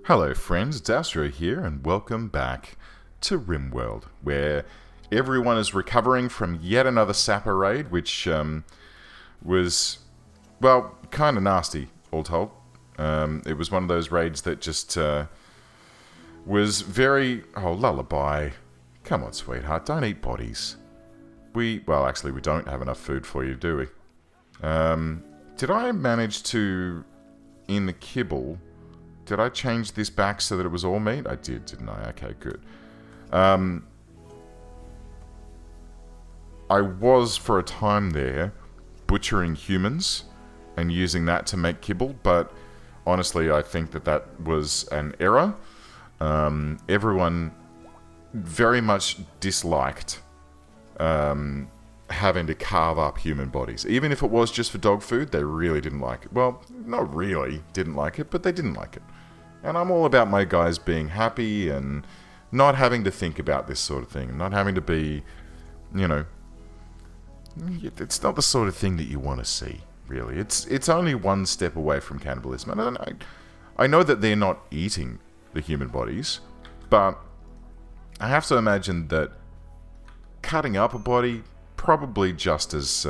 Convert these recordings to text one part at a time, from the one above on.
Hello friends, it's Astro here and welcome back to Rimworld, where everyone is recovering from yet another sapper raid, which was, well, kind of nasty, all told. It was one of those raids that just was very... Oh, lullaby. Come on, sweetheart, don't eat bodies. Well, actually, we don't have enough food for you, do we? Did I manage to, in the kibble... Did I change this back so that it was all meat? I did, didn't I? Okay, good. I was, for a time there, butchering humans and using that to make kibble, but honestly, I think that that was an error. Everyone very much disliked having to carve up human bodies. Even if it was just for dog food, they really didn't like it. Well, not really didn't like it, but they didn't like it. And I'm all about my guys being happy and not having to think about this sort of thing. Not having to be, you know... It's not the sort of thing that you want to see, really. It's only one step away from cannibalism. And I know that they're not eating the human bodies, but I have to imagine that cutting up a body, probably just as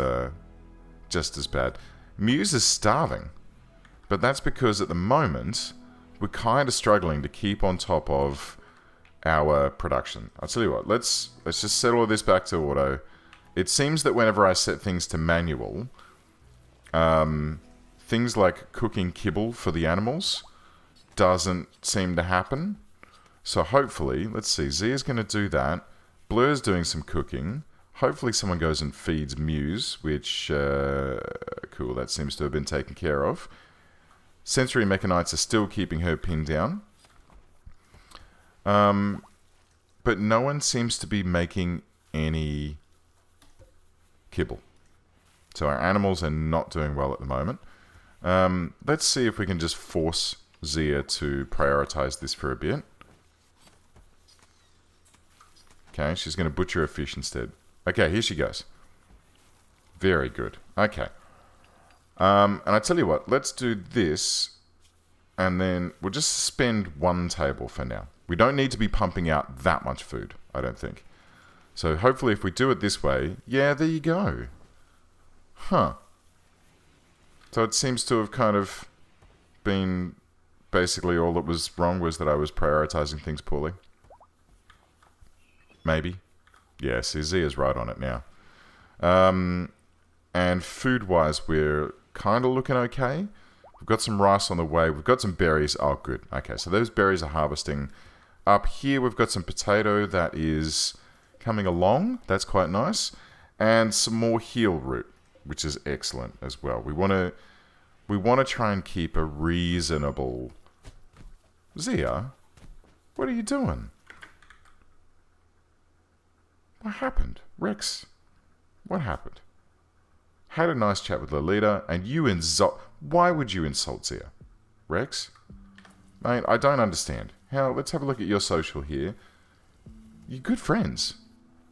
bad. Muse is starving, but that's because at the moment we're kind of struggling to keep on top of our production. I'll tell you what, let's just set all of this back to auto. It seems that whenever I set things to manual, things like cooking kibble for the animals doesn't seem to happen. So hopefully, let's see, Zia's going to do that. Blur's doing some cooking. Hopefully someone goes and feeds Muse, which, cool, that seems to have been taken care of. Sensory mechanites are still keeping her pinned down. But no one seems to be making any kibble. So our animals are not doing well at the moment. Let's see if we can just force Zia to prioritize this for a bit. Okay, she's going to butcher a fish instead. Okay, here she goes. Very good. Okay. And I tell you what, let's do this, and then we'll just suspend one table for now. We don't need to be pumping out that much food, I don't think. So hopefully if we do it this way, yeah, there you go. Huh. So it seems to have kind of been basically all that was wrong was that I was prioritizing things poorly. Maybe. Yes, Zia's right on it now. And food-wise, we're kind of looking okay. We've got some rice on the way. We've got some berries. Oh, good. Okay, so those berries are harvesting. Up here, we've got some potato that is coming along. That's quite nice. And some more heel root, which is excellent as well. We want to try and keep a reasonable... Zia, what are you doing? What happened? Rex, what happened? Had a nice chat with Lolita, and you insult... Why would you insult Zia? Rex? Mate, I don't understand. How? Let's have a look at your social here. You're good friends.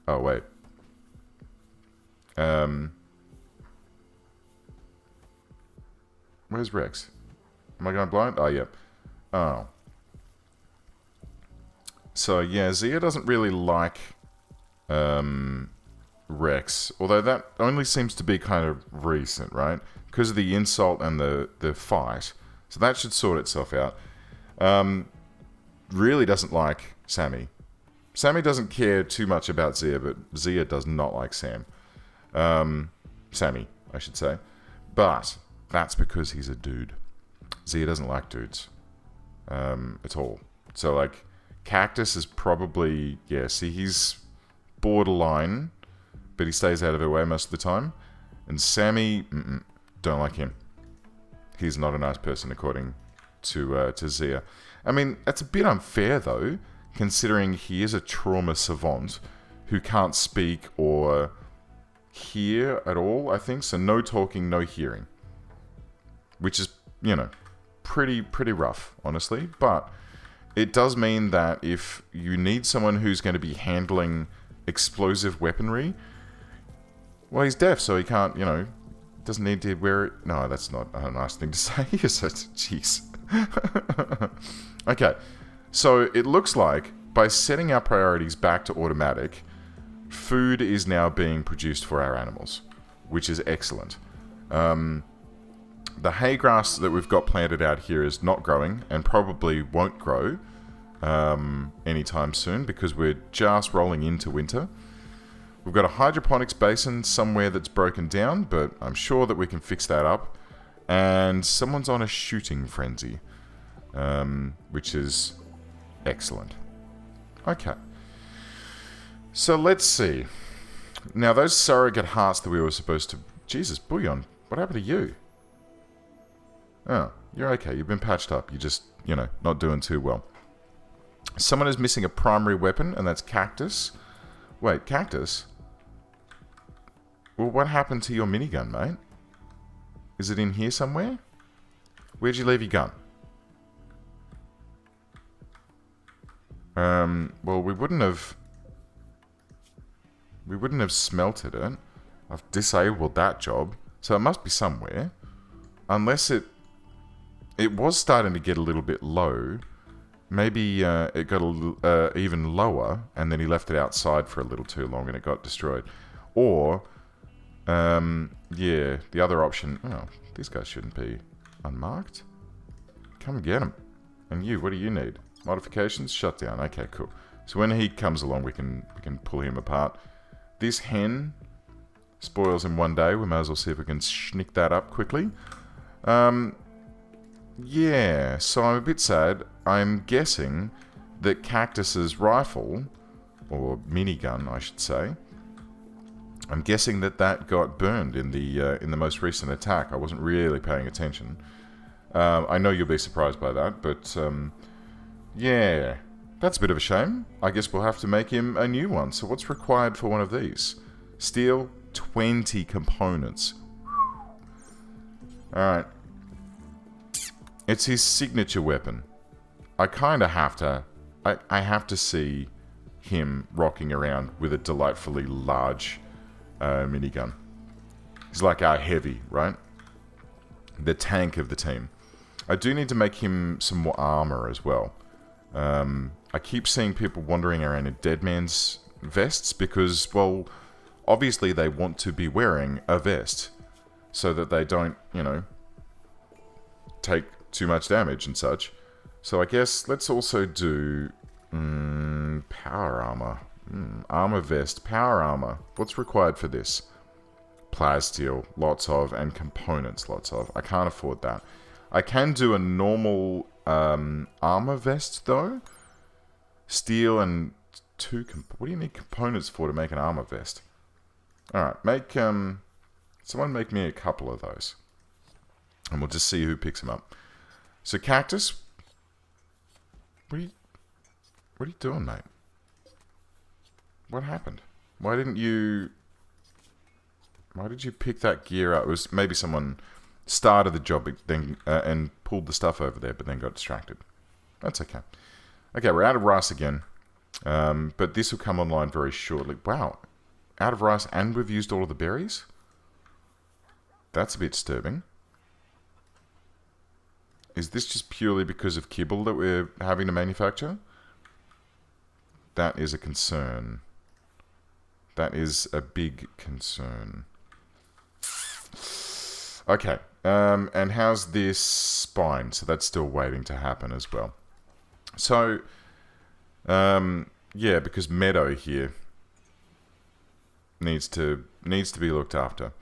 Oh, wait. Where's Rex? Am I going blind? Oh, yep. Oh. So, yeah, Zia doesn't really like... Rex, although that only seems to be kind of recent, right? Because of the insult and the fight. So that should sort itself out. Really doesn't like Sammy. Sammy doesn't care too much about Zia, but Zia does not like Sam. Sammy, I should say. But that's because he's a dude. Zia doesn't like dudes. At all. So, like, Cactus is probably... Yeah, see, he's borderline, but he stays out of her way most of the time. And Sammy, don't like him. He's not a nice person, according to Zia. I mean, that's a bit unfair, though, considering he is a trauma savant who can't speak or hear at all, I think. So no talking, no hearing. Which is, you know, pretty rough, honestly. But it does mean that if you need someone who's going to be handling explosive weaponry, well, he's deaf, so he can't, you know, doesn't need to wear it. No, that's not a nice thing to say. Jeez. Okay, so it looks like by setting our priorities back to automatic, food is now being produced for our animals, which is excellent. The hay grass that we've got planted out here is not growing and probably won't grow anytime soon because we're just rolling into winter. We've got a hydroponics basin somewhere that's broken down, but I'm sure that we can fix that up. And someone's on a shooting frenzy, which is excellent. Okay. So let's see. Now, those surrogate hearts that we were supposed to... Jesus, Bouillon, what happened to you? Oh, you're okay. You've been patched up. You're just, you know, not doing too well. Someone is missing a primary weapon, and that's Cactus. Wait, Cactus? Well, what happened to your minigun, mate? Is it in here somewhere? Where'd you leave your gun? Well, we wouldn't have smelted it. I've disabled that job, so it must be somewhere. Unless it was starting to get a little bit low. Maybe it got a little, even lower, and then he left it outside for a little too long and it got destroyed. Or, yeah, the other option... Oh, these guys shouldn't be unmarked. Come and get them. And you, what do you need? Modifications? Shut down. Okay, cool. So when he comes along, we can pull him apart. This hen spoils in one day. We may as well see if we can schnick that up quickly. Yeah, so I'm a bit sad. I'm guessing that Cactus's rifle, or minigun, I should say, I'm guessing that got burned in the most recent attack. I wasn't really paying attention. I know you'll be surprised by that, but yeah, that's a bit of a shame. I guess we'll have to make him a new one. So what's required for one of these? Steel, 20 components. Alright. It's his signature weapon. I kind of have to... I have to see him rocking around with a delightfully large minigun. He's like our heavy, right? The tank of the team. I do need to make him some more armor as well. I keep seeing people wandering around in dead man's vests because, well, obviously they want to be wearing a vest so that they don't, you know, take too much damage and such. So I guess let's also do power armor. Armor vest, power armor. What's required for this? Plasteel, lots of, and components, lots of. I can't afford that. I can do a normal armor vest though. Steel and what do you need components for to make an armor vest? Alright, make someone make me a couple of those. And we'll just see who picks them up. So Cactus, what are you doing, mate? What happened? Why did you pick that gear up? It was maybe someone started the job then and pulled the stuff over there, but then got distracted. That's okay. Okay, we're out of rice again, but this will come online very shortly. Wow, out of rice and we've used all of the berries? That's a bit disturbing. Is this just purely because of kibble that we're having to manufacture? That is a concern. That is a big concern. Okay, and how's this spine? So that's still waiting to happen as well. So, yeah, because Meadow here needs to be looked after.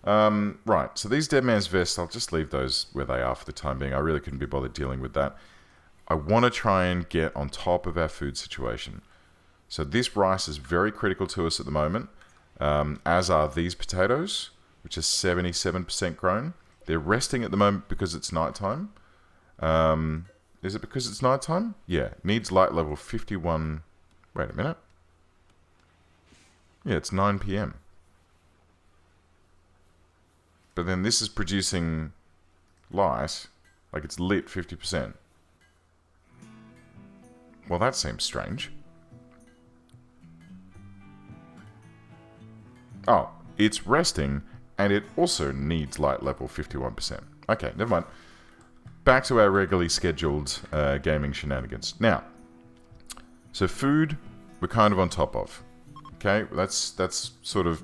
Right, so these Dead Man's Vests, I'll just leave those where they are for the time being. I really couldn't be bothered dealing with that. I want to try and get on top of our food situation. So this rice is very critical to us at the moment, as are these potatoes, which is 77% grown. They're resting at the moment because it's nighttime. Is it because it's nighttime? Yeah, needs light level 51. Wait a minute. Yeah, it's 9 PM. But then this is producing light, like it's lit 50%. Well, that seems strange. Oh, it's resting, and it also needs light level 51%. Okay, never mind. back to our regularly scheduled gaming shenanigans. Now, so food, we're kind of on top of. Okay, that's sort of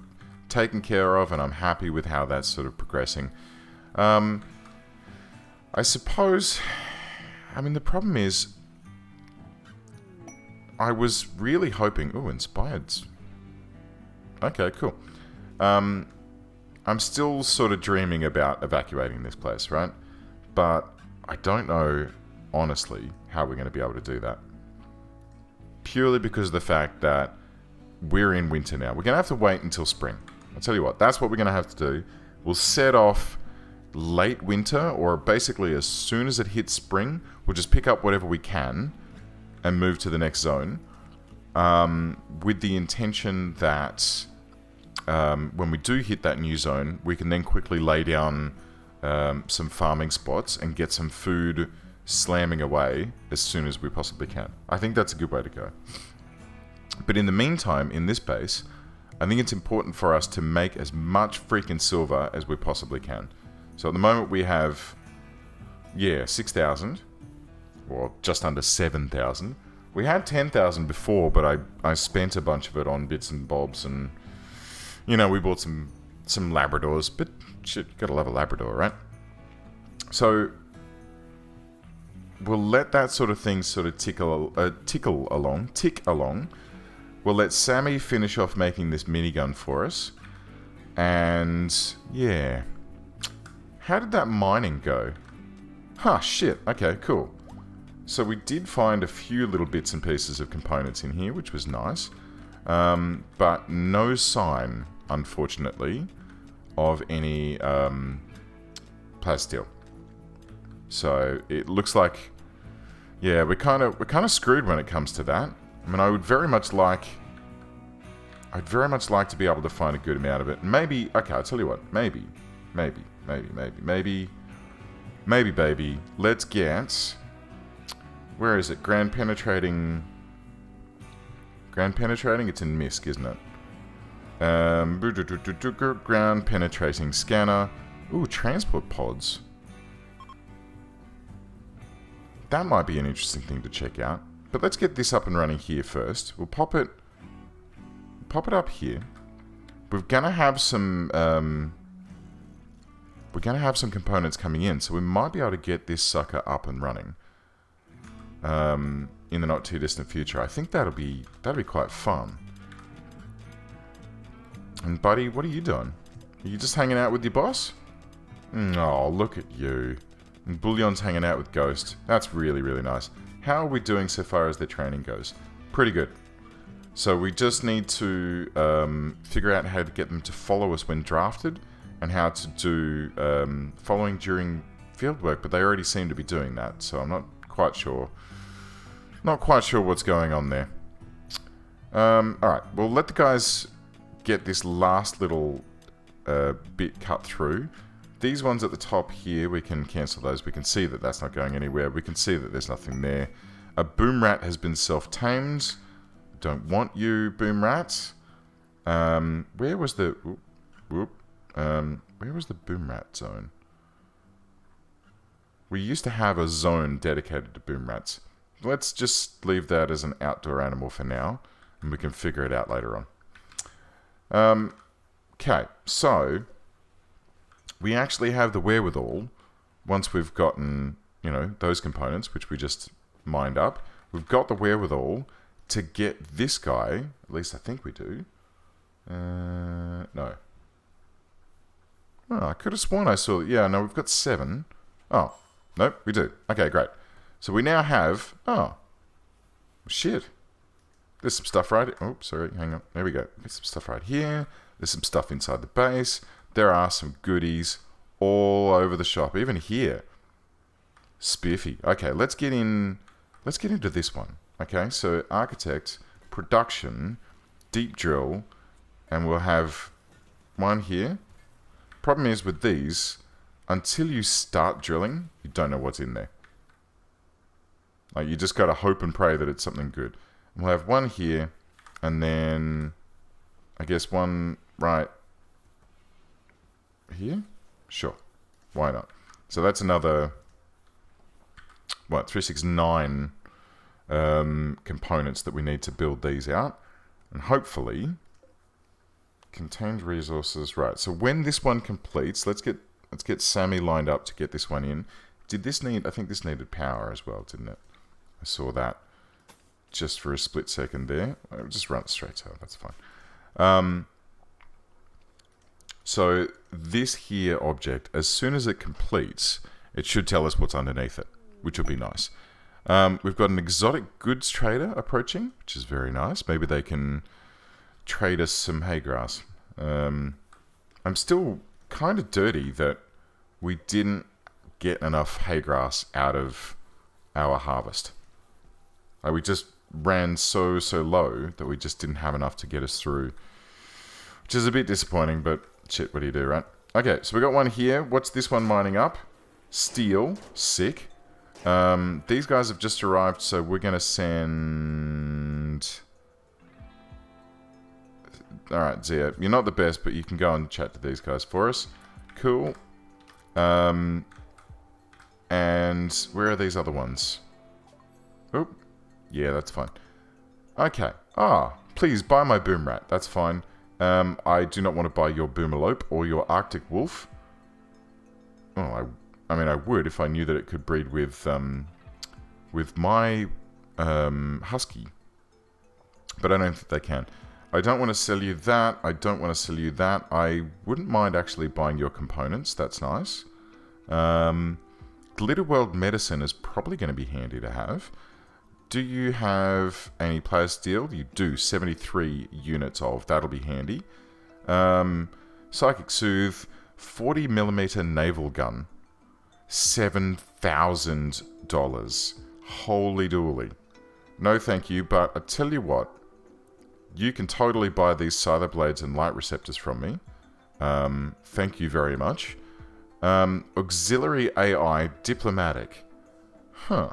taken care of, and I'm happy with how that's sort of progressing. I suppose, I mean, the problem is, I was really hoping... Ooh, inspired. Okay, cool. I'm still sort of dreaming about evacuating this place, right? But I don't know, honestly, how we're going to be able to do that. Purely because of the fact that we're in winter now. We're going to have to wait until spring. I'll tell you what, that's what we're going to have to do. We'll set off late winter, or basically as soon as it hits spring, we'll just pick up whatever we can and move to the next zone. With the intention that when we do hit that new zone, we can then quickly lay down some farming spots and get some food slamming away as soon as we possibly can. I think that's a good way to go. But in the meantime, in this base, I think it's important for us to make as much freaking silver as we possibly can. So at the moment we have, 6,000, or just under 7,000. We had 10,000 before, but I spent a bunch of it on bits and bobs, and, you know, we bought some Labradors, but shit, gotta love a Labrador, right? So we'll let that sort of thing sort of tick along. We'll let Sammy finish off making this minigun for us. And, yeah. How did that mining go? Huh, shit. Okay, cool. So we did find a few little bits and pieces of components in here, which was nice. But no sign, unfortunately, of any plasteel. So it looks like, yeah, we're kind of screwed when it comes to that. I mean, I'd very much like to be able to find a good amount of it. Maybe, okay, I'll tell you what, maybe, baby, let's get, where is it? Ground penetrating, it's in MISC, isn't it? Ground penetrating scanner. Ooh, transport pods. That might be an interesting thing to check out. But let's get this up and running here first. We'll pop it up here. We're gonna have some components coming in, so we might be able to get this sucker up and running in the not too distant future. I think that'll be quite fun. And buddy, what are you doing? Are you just hanging out with your boss? Oh, look at you. And Bullion's hanging out with Ghost. That's really, really nice. How are we doing so far as their training goes? Pretty good. So we just need to figure out how to get them to follow us when drafted, and how to do following during field work, but they already seem to be doing that, so I'm not quite sure. Not quite sure what's going on there. Alright, we'll let the guys get this last little bit cut through. These ones at the top here, we can cancel those. We can see that that's not going anywhere. We can see that there's nothing there. A boom rat has been self-tamed. Don't want you, boom rat. Where was the... where was the boom rat zone? We used to have a zone dedicated to boom rats. Let's just leave that as an outdoor animal for now, and we can figure it out later on. Okay, so we actually have the wherewithal, once we've gotten, you know, those components, which we just mined up, we've got the wherewithal to get this guy, at least I think we do. No. Oh, I could have sworn I saw, yeah, no, we've got 7. Oh, nope, we do. Okay, great. So we now have, oh, shit. There's some stuff right here. Oh, sorry, hang on. There we go. There's some stuff right here. There's some stuff inside the base. There are some goodies all over the shop, even here. Spiffy. Okay, let's get into this one. Okay, so architect, production, deep drill, and we'll have one here. Problem is with these, until you start drilling, you don't know what's in there. Like, you just gotta hope and pray that it's something good. And we'll have one here, and then I guess one right here? Sure. Why not? So that's another 369 components that we need to build these out. And hopefully, contained resources. Right, so when this one completes, let's get Sammy lined up to get this one in. Did this need, I think this needed power as well, didn't it? I saw that just for a split second there. I'll just run it straight to it, that's fine. So this here object, as soon as it completes, it should tell us what's underneath it, which will be nice. We've got an exotic goods trader approaching, which is very nice. Maybe they can trade us some hay grass. I'm still kind of dirty that we didn't get enough hay grass out of our harvest. We just ran so low that we just didn't have enough to get us through, which is a bit disappointing, but shit, what do you do, right? Okay, so we got one here. What's this one mining up? Steel. Sick. These guys have just arrived, so we're going to send... Alright, Zia, you're not the best, but you can go and chat to these guys for us. Cool. And where are these other ones? Oh, yeah, that's fine. Okay. Please buy my boom rat. That's fine. I do not want to buy your boomalope or your Arctic wolf. Oh, I mean, I would if I knew that it could breed with my husky. But I don't think they can. I don't want to sell you that. I don't want to sell you that. I wouldn't mind actually buying your components. That's nice. Glitterworld medicine is probably going to be handy to have. Do you have any player steel? You do. 73 units of. That'll be handy. Psychic Soothe. 40mm naval gun. $7,000. Holy dooly. No thank you, but I tell you what. You can totally buy these Scyther blades and light receptors from me. Thank you very much. Auxiliary AI diplomatic. Huh.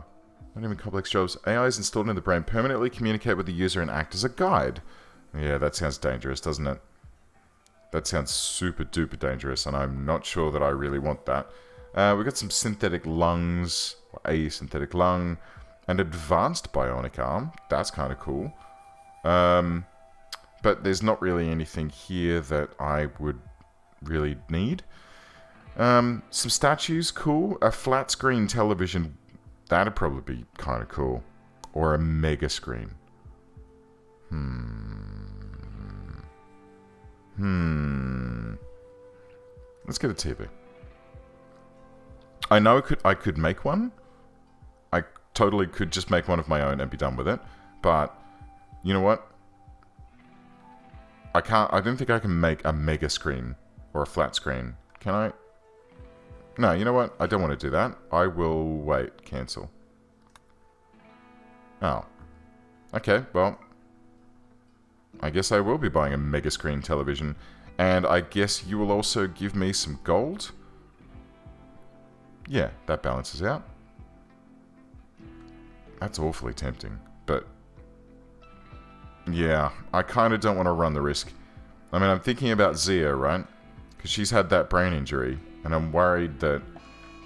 Not even complex jobs. AI is installed in the brain, permanently communicate with the user and act as a guide. Yeah, that sounds dangerous, doesn't it? That sounds super duper dangerous, and I'm not sure that I really want that. We've got some synthetic lungs, or a synthetic lung, and advanced bionic arm. That's kind of cool. But there's not really anything here that I would really need. Some statues, cool. A flat screen television, that'd probably be kind of cool. Or a mega screen. Let's get a TV. I know I could make one. I totally could just make one of my own and be done with it. But, you know what? I don't think I can make a mega screen or a flat screen. Can I? No, you know what? I don't want to do that. I will wait. Cancel. Oh. Okay, well. I guess I will be buying a mega screen television. And I guess you will also give me some gold? Yeah, that balances out. That's awfully tempting, but... yeah, I kind of don't want to run the risk. I mean, I'm thinking about Zia, right? Because she's had that brain injury, and I'm worried that...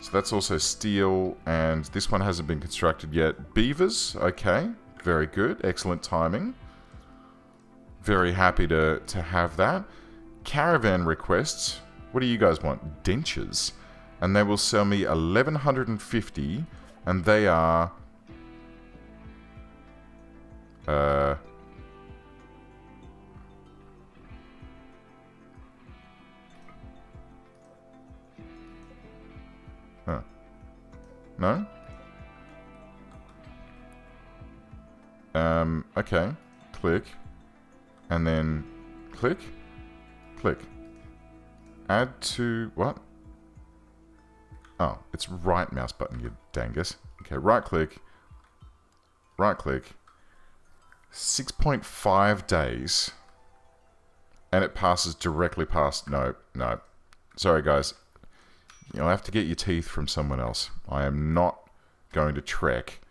so that's also steel, and this one hasn't been constructed yet. Beavers, okay, very good, excellent timing. Very happy to have that. Caravan requests, what do you guys want? Dentures. And they will sell me 1,150, and they are... Huh. No? Okay. Click. And then click. Click. Add to... what? Oh, it's right mouse button, you dangus. Okay, right click. Right click. 6.5 days. And it passes directly past... no. Sorry, guys. You'll have to get your teeth from someone else. I am not going to trek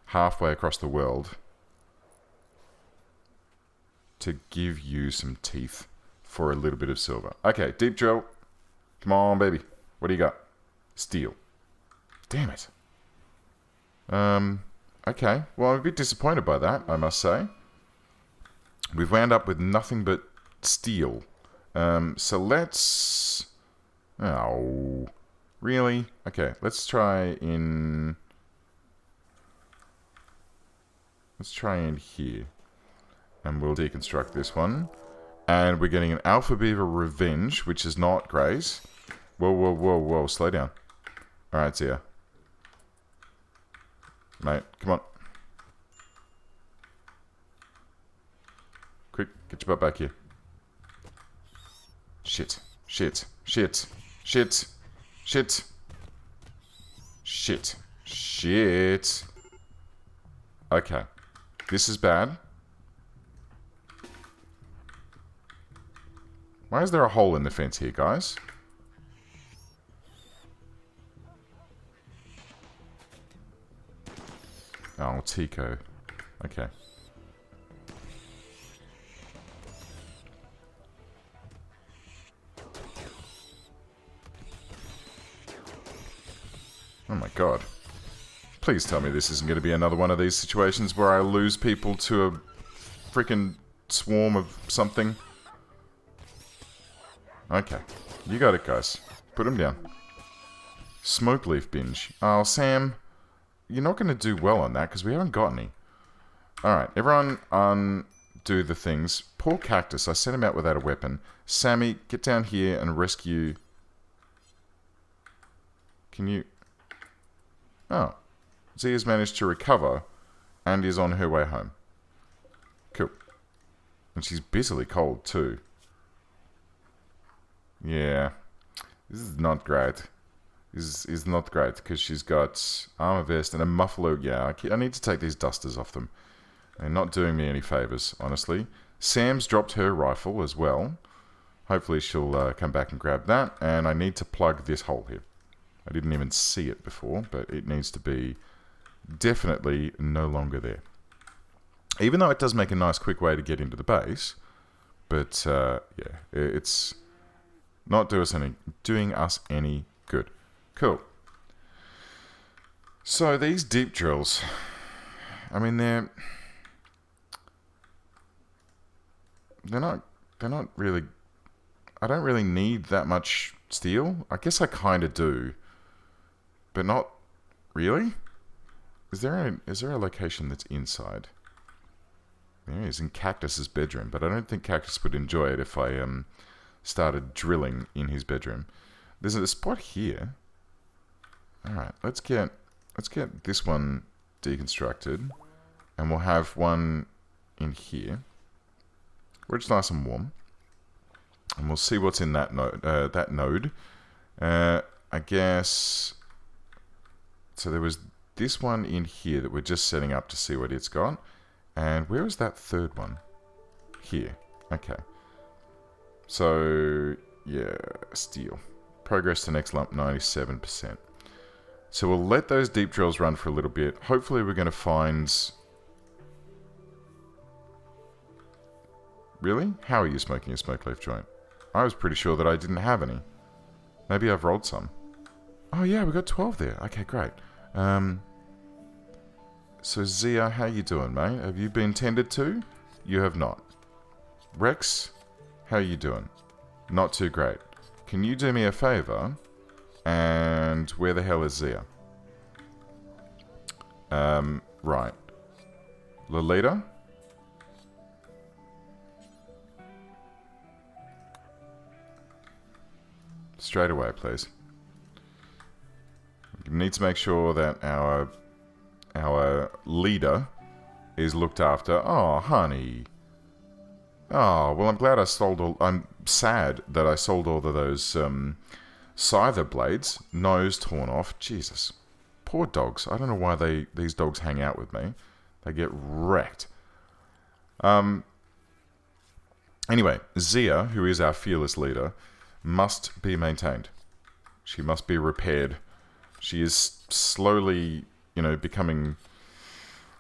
halfway across the world to give you some teeth for a little bit of silver. Okay, deep drill. Come on, baby. What do you got? Steel. Damn it. Okay. Well, I'm a bit disappointed by that, I must say. We've wound up with nothing but steel. So let's... Oh, really? Okay, let's try in... Let's try in here. And we'll deconstruct this one. And we're getting an Alpha Beaver Revenge, which is not great. Whoa, whoa, whoa, whoa. Slow down. Alright, Zia. Mate, come on. Quick, get your butt back here. Shit. Shit. Shit. Shit. Shit. Shit. Shit. Okay. This is bad. Why is there a hole in the fence here, guys? Oh, Tico. Okay. Oh my god. Please tell me this isn't going to be another one of these situations where I lose people to a freaking swarm of something. Okay. You got it, guys. Put them down. Smoke leaf binge. Oh, Sam, you're not going to do well on that because we haven't got any. Alright, everyone undo the things. Poor Cactus, I sent him out without a weapon. Sammy, get down here and rescue... Can you... Oh. Zia's managed to recover and is on her way home. Cool. And she's bitterly cold too. Yeah. This is not great. This is not great because she's got armor vest and a muffler. Yeah, I need to take these dusters off them. They're not doing me any favors, honestly. Sam's dropped her rifle as well. Hopefully she'll come back and grab that. And I need to plug this hole here. I didn't even see it before, but it needs to be definitely no longer there. Even though it does make a nice quick way to get into the base. But, yeah, it's not doing us any good. Cool. So these deep drills, I mean, they're not really, I don't really need that much steel. I guess I kind of do, but not really. Is there a location that's inside? There is, in Cactus's bedroom, but I don't think Cactus would enjoy it if I started drilling in his bedroom. There's a spot here. Alright, let's get this one deconstructed, and we'll have one in here, where it's nice and warm. And we'll see what's in that node. I guess... So there was this one in here that we're just setting up to see what it's got. And where is that third one? Here. Okay. So, yeah, steel. Progress to next lump, 97%. So we'll let those deep drills run for a little bit. Hopefully we're going to find... Really? How are you smoking a smoke leaf joint? I was pretty sure that I didn't have any. Maybe I've rolled some. Oh yeah, we got 12 there. Okay, great. So Zia, how you doing, mate? Have you been tended to? You have not. Rex, how you doing? Not too great. Can you do me a favor? And where the hell is Zia? Right. Lolita? Straight away, please. We need to make sure that our leader is looked after. Oh, honey. Oh, well, I'm glad I sold all... I'm sad that I sold all of those scyther blades. Nose torn off. Jesus. Poor dogs. I don't know why these dogs hang out with me. They get wrecked. Anyway, Zia, who is our fearless leader, must be maintained. She must be repaired. She is slowly, becoming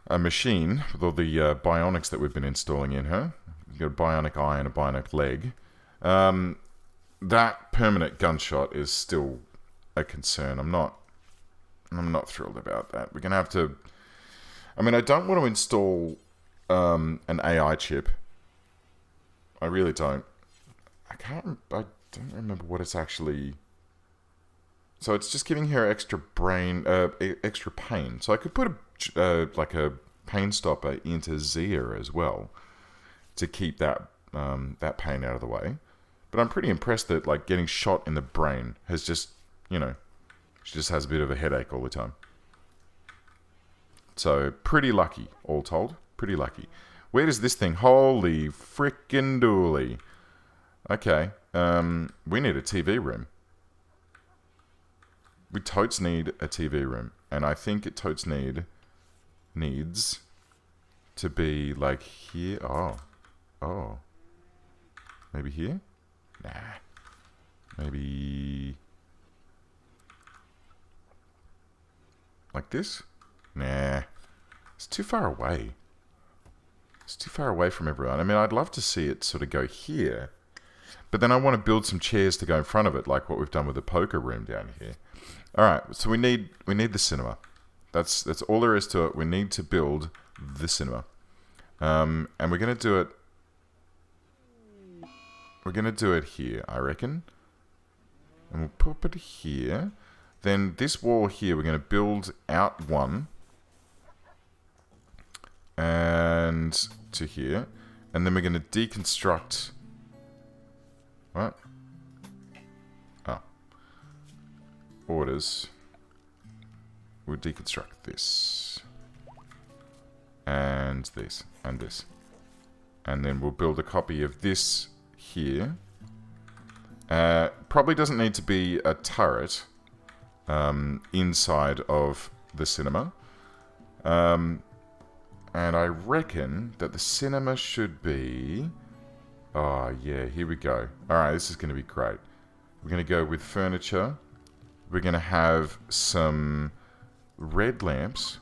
a machine with all the bionics that we've been installing in her. You've got a bionic eye and a bionic leg. That permanent gunshot is still a concern. I'm not I'm not thrilled about that. We're going to have to... I mean, I don't want to install an AI chip. I really don't. I don't remember what it's actually... So it's just giving her extra extra pain. So I could put like a pain stopper into Zia as well to keep that that pain out of the way. But I'm pretty impressed that like getting shot in the brain has just, you know, she just has a bit of a headache all the time. So pretty lucky, all told. Pretty lucky. Where does this thing? Holy frickin' dooly. Okay, we need a TV room. We totes need a TV room, and I think it totes needs to be like here. Oh, maybe here? Nah, maybe like this? Nah, it's too far away. It's too far away from everyone. I mean, I'd love to see it sort of go here, but then I want to build some chairs to go in front of it, like what we've done with the poker room down here. All right, so we need the cinema. That's all there is to it. We need to build the cinema, and we're gonna do it. We're gonna do it here, I reckon, and we'll put it here. Then this wall here, we're gonna build out one, and to here, and then we're gonna deconstruct. What? Oh. Orders. We'll deconstruct this. And this. And this. And then we'll build a copy of this here. Probably doesn't need to be a turret inside of the cinema. And I reckon that the cinema should be... Oh, yeah, here we go. Alright, this is going to be great. We're going to go with furniture. We're going to have some red lamps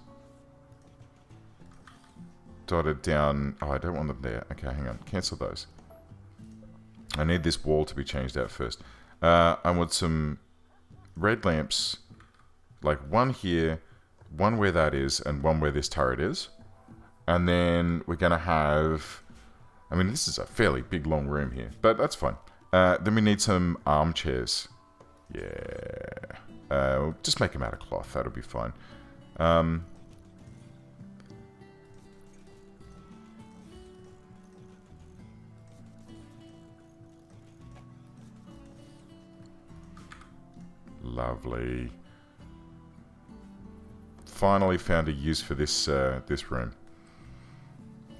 dotted down. Oh, I don't want them there. Okay, hang on. Cancel those. I need this wall to be changed out first. I want some red lamps, like one here, one where that is, and one where this turret is. And then we're going to have... I mean, this is a fairly big, long room here, but that's fine. Then we need some armchairs. Yeah. We'll just make them out of cloth. That'll be fine. Lovely. Finally found a use for this this room.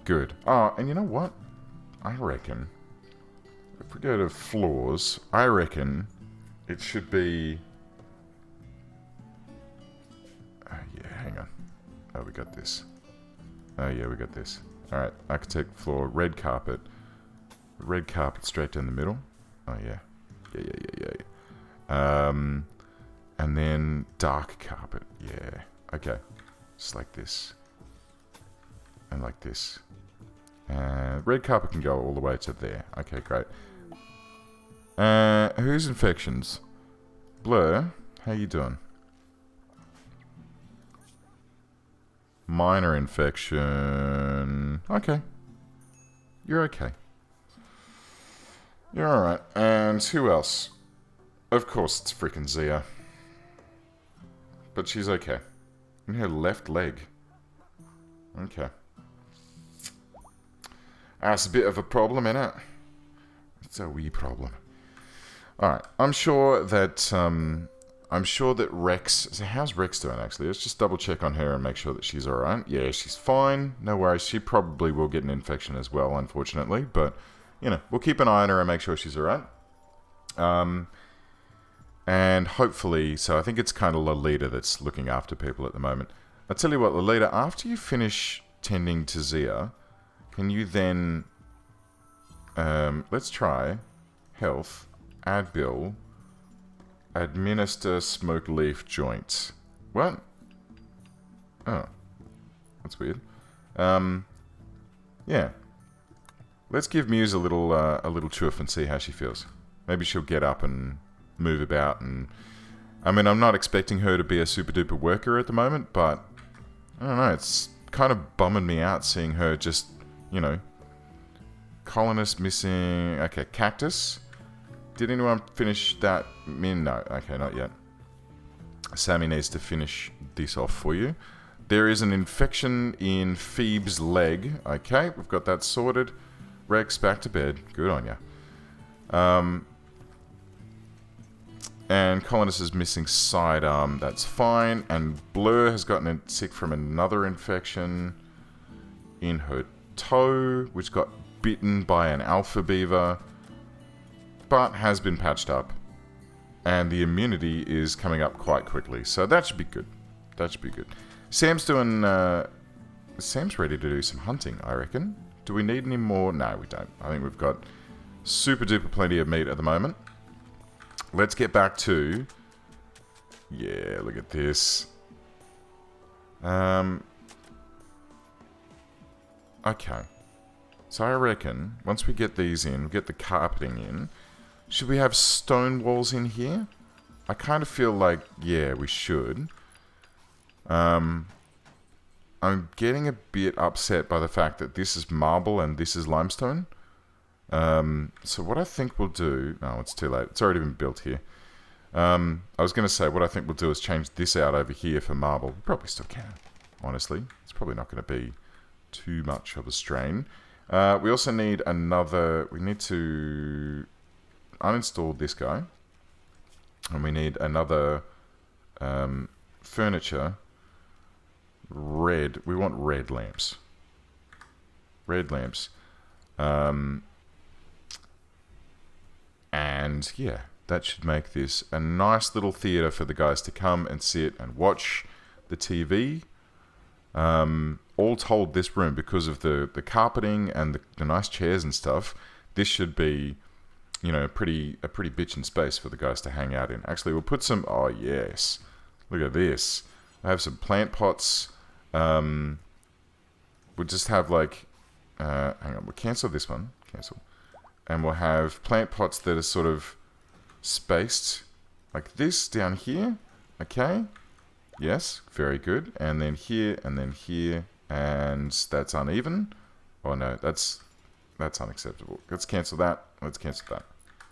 Good. Oh, and you know what? I reckon if we go to floors, I reckon it should be... yeah, hang on. Oh, we got this. Oh, yeah, we got this. Alright, architect floor, red carpet. Red carpet straight down the middle. Oh, yeah. Yeah. And then dark carpet. Yeah. Okay. Just like this. And like this. Red carpet can go all the way to there. Okay, great. Who's infections? Blur, how you doing? Minor infection. Okay. You're okay. You're alright. And who else? Of course, it's freaking Zia. But she's okay. In her left leg. Okay. That's a bit of a problem, isn't it? It's a wee problem. Alright, I'm sure that Rex... So how's Rex doing, actually? Let's just double check on her and make sure that she's alright. Yeah, she's fine. No worries. She probably will get an infection as well, unfortunately. But, you know, we'll keep an eye on her and make sure she's alright. And hopefully... So I think it's kind of Lolita that's looking after people at the moment. I'll tell you what, Lolita, after you finish tending to Zia... Can you then, let's try health, add bill, administer smoke leaf joints. What? Oh, that's weird. Yeah. Let's give Muse a little chuff and see how she feels. Maybe she'll get up and move about and, I mean, I'm not expecting her to be a super duper worker at the moment, but I don't know, it's kind of bumming me out seeing her just, you know, colonist missing. Okay, cactus. Did anyone finish that? No, okay, not yet. Sammy needs to finish this off for you. There is an infection in Phoebe's leg. Okay, we've got that sorted. Rex, back to bed. Good on ya. And Colonist is missing sidearm. That's fine. And Blur has gotten sick from another infection in her toe, which got bitten by an alpha beaver, but has been patched up. And the immunity is coming up quite quickly. So that should be good. That should be good. Sam's doing... Sam's ready to do some hunting, I reckon. Do we need any more? No, we don't. I think we've got super duper plenty of meat at the moment. Let's get back to... Yeah, look at this. Okay. So I reckon, once we get these in, get the carpeting in, should we have stone walls in here? I kind of feel like, yeah, we should. I'm getting a bit upset by the fact that this is marble and this is limestone. So what I think we'll do... No, it's too late. It's already been built here. I was going to say, what I think we'll do is change this out over here for marble. We probably still can, honestly. It's probably not going to be too much of a strain. We also need another... We need to uninstall this guy. And we need another furniture. Red. We want red lamps. Red lamps. And yeah, that should make this a nice little theatre for the guys to come and sit and watch the TV. All told, this room, because of the carpeting and the nice chairs and stuff, this should be, you know, a pretty bitchin' space for the guys to hang out in. Actually, we'll put some... Oh, yes. Look at this. I have some plant pots. We'll just have, like... hang on, we'll cancel this one. Cancel. And we'll have plant pots that are sort of spaced like this down here. Okay. Yes, very good. And then here, and then here. And that's uneven. Oh, no, that's unacceptable. Let's cancel that. Let's cancel that.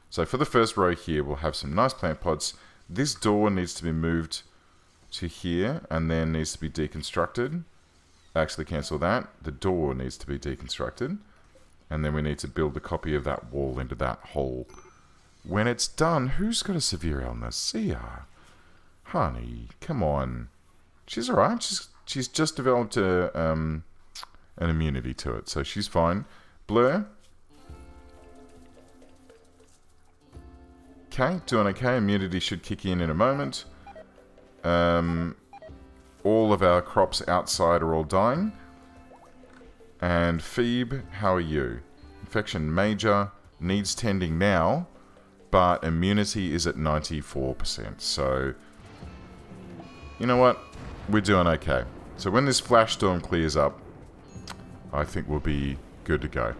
So for the first row here, we'll have some nice plant pots. This door needs to be moved to here and then needs to be deconstructed. Actually, cancel that. The door needs to be deconstructed. And then we need to build a copy of that wall into that hole. When it's done, who's got a severe illness? Zia. Honey, come on. She's alright. She's just developed an immunity to it, so she's fine. Blur. Okay, doing okay. Immunity should kick in a moment. All of our crops outside are all dying. And Phoebe, how are you? Infection major, needs tending now, but immunity is at 94%. So, you know what? We're doing okay. So when this flash storm clears up, I think we'll be good to go.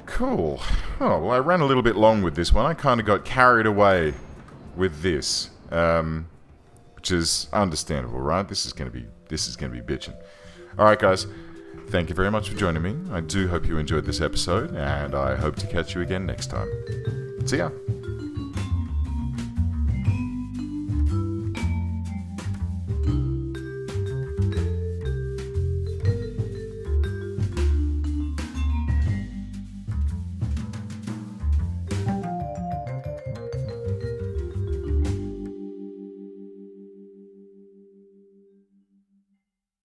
Cool. Oh, well, I ran a little bit long with this one. I kind of got carried away with this, which is understandable, right? This is going to be bitching. All right, guys. Thank you very much for joining me. I do hope you enjoyed this episode, and I hope to catch you again next time. See ya.